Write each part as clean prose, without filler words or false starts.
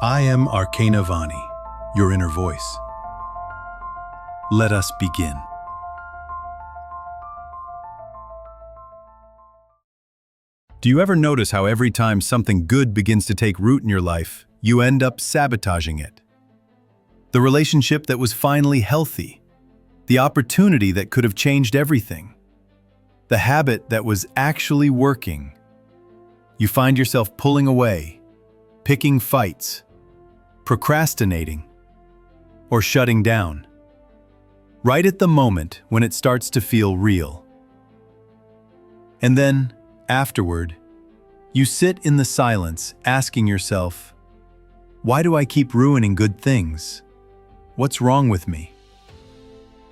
I am Arcana Vani, your inner voice. Let us begin. Do you ever notice how every time something good begins to take root in your life, you end up sabotaging it? The relationship that was finally healthy, the opportunity that could have changed everything, the habit that was actually working. You find yourself pulling away, picking fights, procrastinating, or shutting down, right at the moment when it starts to feel real. And then, afterward, you sit in the silence asking yourself, why do I keep ruining good things? What's wrong with me?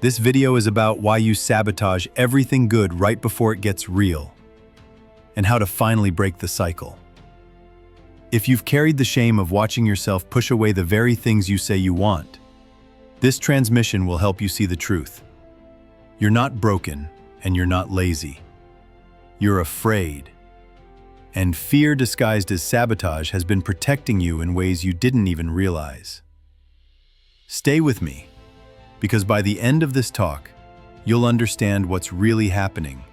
This video is about why you sabotage everything good right before it gets real, and how to finally break the cycle. If you've carried the shame of watching yourself push away the very things you say you want, this transmission will help you see the truth. You're not broken, and you're not lazy. You're afraid. And fear disguised as sabotage has been protecting you in ways you didn't even realize. Stay with me, because by the end of this talk, you'll understand what's really happening,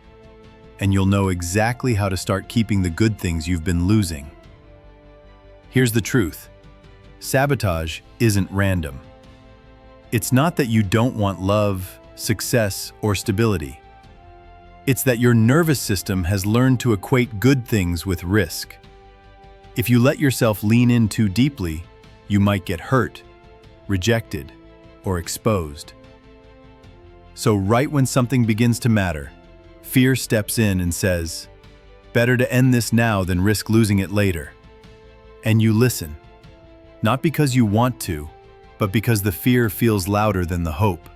and you'll know exactly how to start keeping the good things you've been losing. Here's the truth. Sabotage isn't random. It's not that you don't want love, success, or stability. It's that your nervous system has learned to equate good things with risk. If you let yourself lean in too deeply, you might get hurt, rejected, or exposed. So right when something begins to matter, fear steps in and says, better to end this now than risk losing it later. And you listen, not because you want to, but because the fear feels louder than the hope.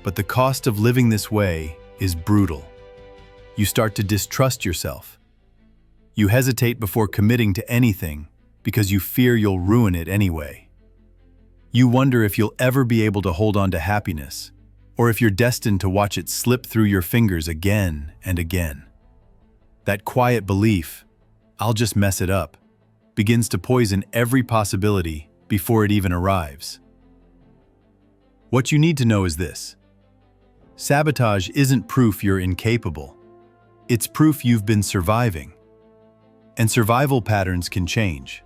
But the cost of living this way is brutal. You start to distrust yourself. You hesitate before committing to anything because you fear you'll ruin it anyway. You wonder if you'll ever be able to hold on to happiness, or if you're destined to watch it slip through your fingers again and again. That quiet belief, I'll just mess it up, begins to poison every possibility before it even arrives. What you need to know is this. Sabotage isn't proof you're incapable. It's proof you've been surviving. And survival patterns can change.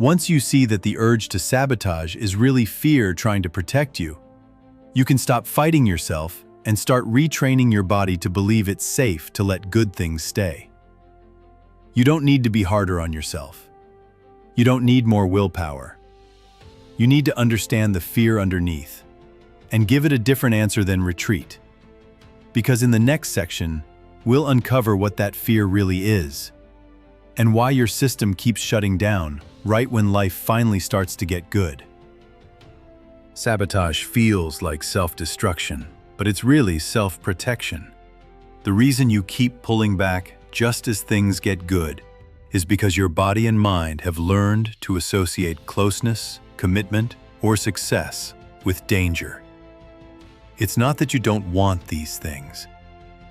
Once you see that the urge to sabotage is really fear trying to protect you, you can stop fighting yourself and start retraining your body to believe it's safe to let good things stay. You don't need to be harder on yourself. You don't need more willpower. You need to understand the fear underneath and give it a different answer than retreat. Because in the next section, we'll uncover what that fear really is and why your system keeps shutting down right when life finally starts to get good. Sabotage feels like self-destruction, but it's really self-protection. The reason you keep pulling back just as things get good is because your body and mind have learned to associate closeness, commitment, or success with danger. It's not that you don't want these things.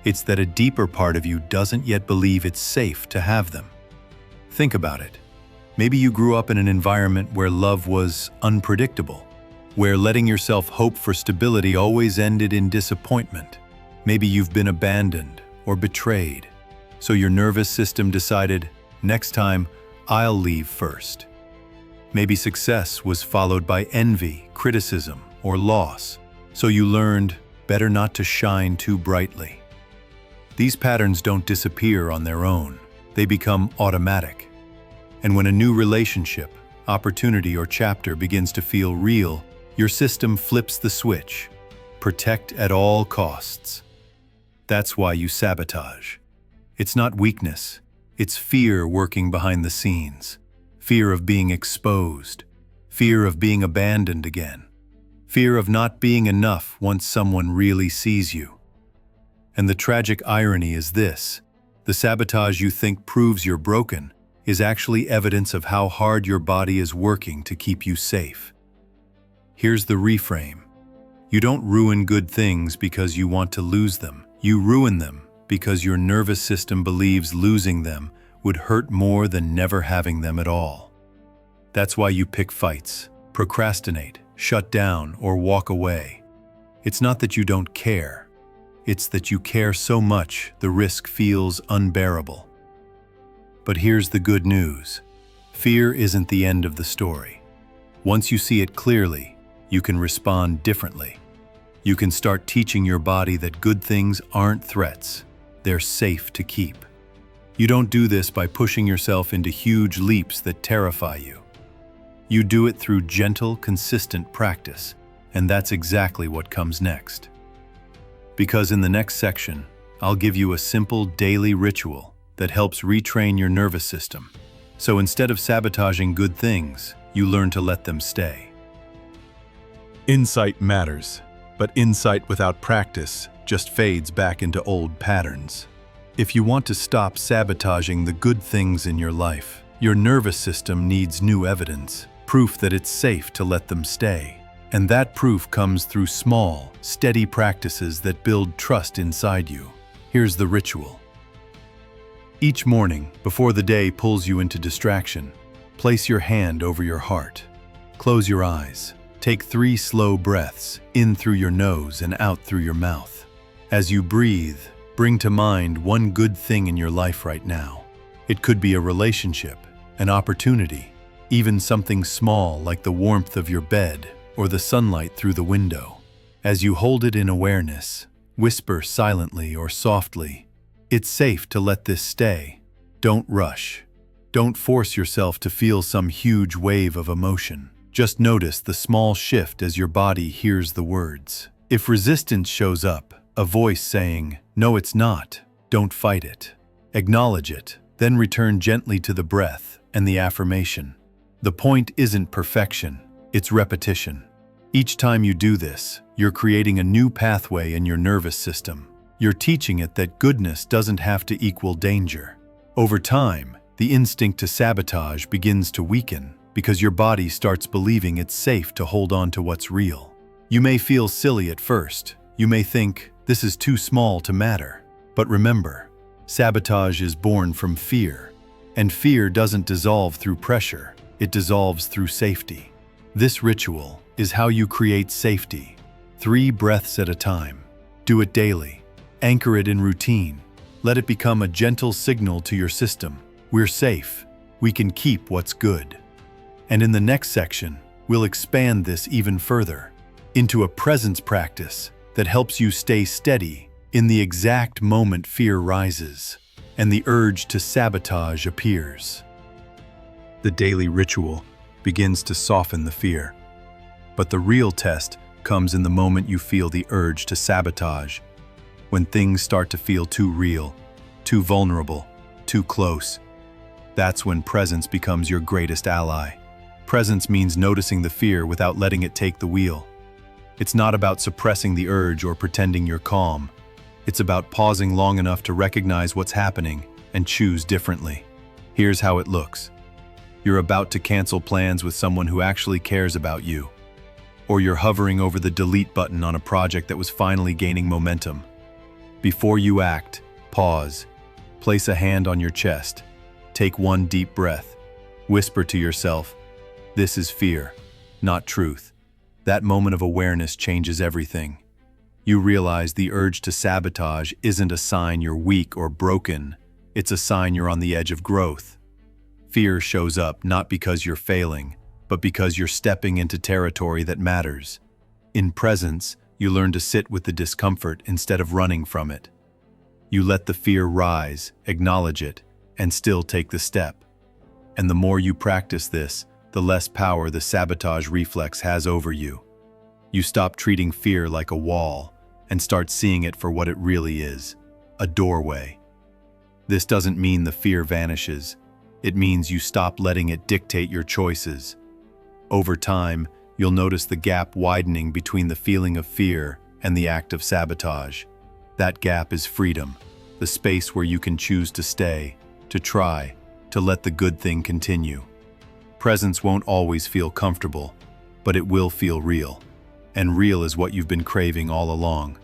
It's that a deeper part of you doesn't yet believe it's safe to have them. Think about it. Maybe you grew up in an environment where love was unpredictable, where letting yourself hope for stability always ended in disappointment. Maybe you've been abandoned or betrayed, so your nervous system decided, next time, I'll leave first. Maybe success was followed by envy, criticism, or loss, so you learned better not to shine too brightly. These patterns don't disappear on their own. They become automatic. And when a new relationship, opportunity, or chapter begins to feel real, your system flips the switch. Protect at all costs. That's why you sabotage. It's not weakness. It's fear working behind the scenes. Fear of being exposed. Fear of being abandoned again. Fear of not being enough once someone really sees you. And the tragic irony is this. The sabotage you think proves you're broken is actually evidence of how hard your body is working to keep you safe. Here's the reframe. You don't ruin good things because you want to lose them. You ruin them because your nervous system believes losing them would hurt more than never having them at all. That's why you pick fights, procrastinate, shut down, or walk away. It's not that you don't care. It's that you care so much the risk feels unbearable. But here's the good news. Fear isn't the end of the story. Once you see it clearly, you can respond differently. You can start teaching your body that good things aren't threats. They're safe to keep. You don't do this by pushing yourself into huge leaps that terrify you. You do it through gentle, consistent practice, and that's exactly what comes next. Because in the next section, I'll give you a simple daily ritual that helps retrain your nervous system. So instead of sabotaging good things, you learn to let them stay. Insight matters, but insight without practice just fades back into old patterns. If you want to stop sabotaging the good things in your life, your nervous system needs new evidence, proof that it's safe to let them stay. And that proof comes through small, steady practices that build trust inside you. Here's the ritual. Each morning, before the day pulls you into distraction, place your hand over your heart. Close your eyes. Take 3 slow breaths, in through your nose and out through your mouth. As you breathe, bring to mind one good thing in your life right now. It could be a relationship, an opportunity, even something small like the warmth of your bed or the sunlight through the window. As you hold it in awareness, whisper silently or softly, "It's safe to let this stay." Don't rush. Don't force yourself to feel some huge wave of emotion. Just notice the small shift as your body hears the words. If resistance shows up, a voice saying, "No, it's not," don't fight it. Acknowledge it, then return gently to the breath and the affirmation. The point isn't perfection, it's repetition. Each time you do this, you're creating a new pathway in your nervous system. You're teaching it that goodness doesn't have to equal danger. Over time, the instinct to sabotage begins to weaken because your body starts believing it's safe to hold on to what's real. You may feel silly at first. You may think, this is too small to matter. But remember, sabotage is born from fear, and fear doesn't dissolve through pressure, it dissolves through safety. This ritual is how you create safety, 3 breaths at a time. Do it daily. Anchor it in routine. Let it become a gentle signal to your system. We're safe. We can keep what's good. And in the next section, we'll expand this even further into a presence practice that helps you stay steady in the exact moment fear rises and the urge to sabotage appears. The daily ritual begins to soften the fear, but the real test comes in the moment you feel the urge to sabotage, when things start to feel too real, too vulnerable, too close. That's when presence becomes your greatest ally. Presence means noticing the fear without letting it take the wheel. It's not about suppressing the urge or pretending you're calm. It's about pausing long enough to recognize what's happening and choose differently. Here's how it looks. You're about to cancel plans with someone who actually cares about you. Or you're hovering over the delete button on a project that was finally gaining momentum. Before you act, pause. Place a hand on your chest. Take 1 deep breath. Whisper to yourself, "This is fear, not truth." That moment of awareness changes everything. You realize the urge to sabotage isn't a sign you're weak or broken. It's a sign you're on the edge of growth. Fear shows up not because you're failing, but because you're stepping into territory that matters. In presence, you learn to sit with the discomfort instead of running from it. You let the fear rise, acknowledge it, and still take the step. And the more you practice this, the less power the sabotage reflex has over you. You stop treating fear like a wall and start seeing it for what it really is, a doorway. This doesn't mean the fear vanishes. It means you stop letting it dictate your choices. Over time, you'll notice the gap widening between the feeling of fear and the act of sabotage. That gap is freedom, the space where you can choose to stay, to try, to let the good thing continue. Presence won't always feel comfortable, but it will feel real. And real is what you've been craving all along.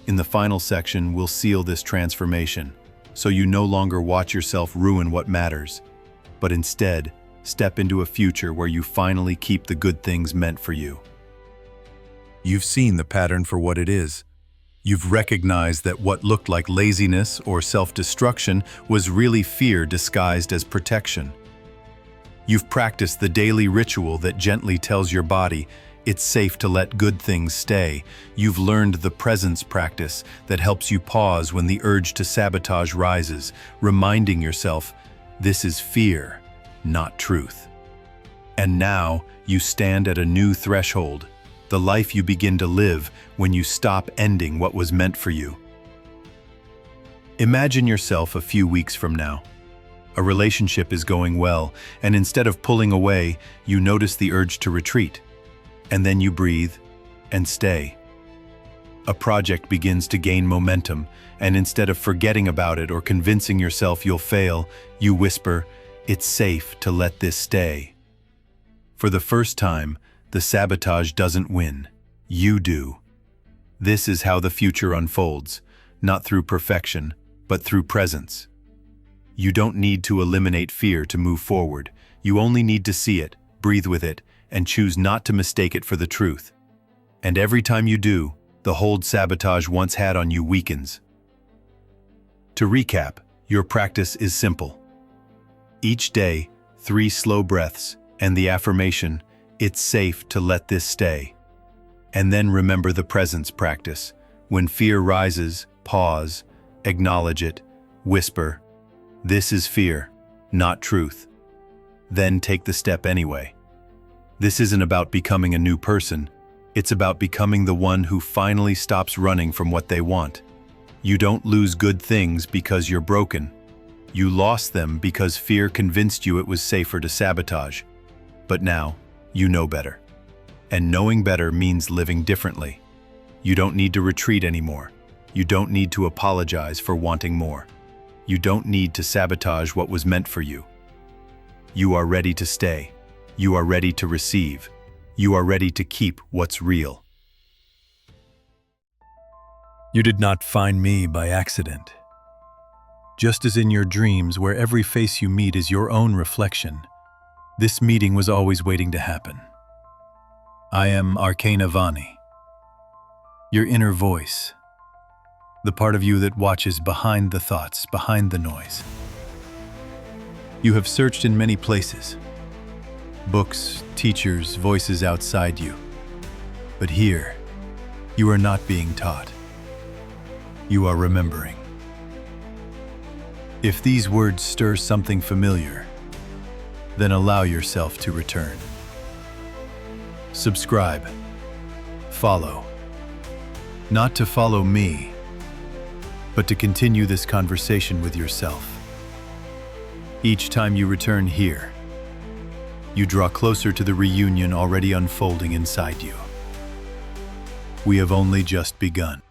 In the final section, we'll seal this transformation, so you no longer watch yourself ruin what matters, but instead, step into a future where you finally keep the good things meant for you. You've seen the pattern for what it is. You've recognized that what looked like laziness or self-destruction was really fear disguised as protection. You've practiced the daily ritual that gently tells your body it's safe to let good things stay. You've learned the presence practice that helps you pause when the urge to sabotage rises, reminding yourself, this is fear, not truth. And now you stand at a new threshold, the life you begin to live when you stop ending what was meant for you. Imagine yourself a few weeks from now. A relationship is going well, and instead of pulling away, you notice the urge to retreat. And then you breathe and stay. A project begins to gain momentum, and instead of forgetting about it or convincing yourself you'll fail, you whisper, it's safe to let this stay. For the first time, the sabotage doesn't win. You do. This is how the future unfolds, not through perfection, but through presence. You don't need to eliminate fear to move forward. You only need to see it, breathe with it, and choose not to mistake it for the truth. And every time you do, the hold sabotage once had on you weakens. To recap, your practice is simple. Each day, 3 slow breaths and the affirmation, it's safe to let this stay. And then remember the presence practice. When fear rises, pause, acknowledge it, whisper, this is fear, not truth. Then take the step anyway. This isn't about becoming a new person. It's about becoming the one who finally stops running from what they want. You don't lose good things because you're broken. You lost them because fear convinced you it was safer to sabotage. But now, you know better. And knowing better means living differently. You don't need to retreat anymore. You don't need to apologize for wanting more. You don't need to sabotage what was meant for you. You are ready to stay. You are ready to receive. You are ready to keep what's real. You did not find me by accident. Just as in your dreams, where every face you meet is your own reflection, this meeting was always waiting to happen. I am Arcana Vani, your inner voice, the part of you that watches behind the thoughts, behind the noise. You have searched in many places, books, teachers, voices outside you. But here, you are not being taught. You are remembering. If these words stir something familiar, then allow yourself to return. Subscribe. Follow. Not to follow me, but to continue this conversation with yourself. Each time you return here, you draw closer to the reunion already unfolding inside you. We have only just begun.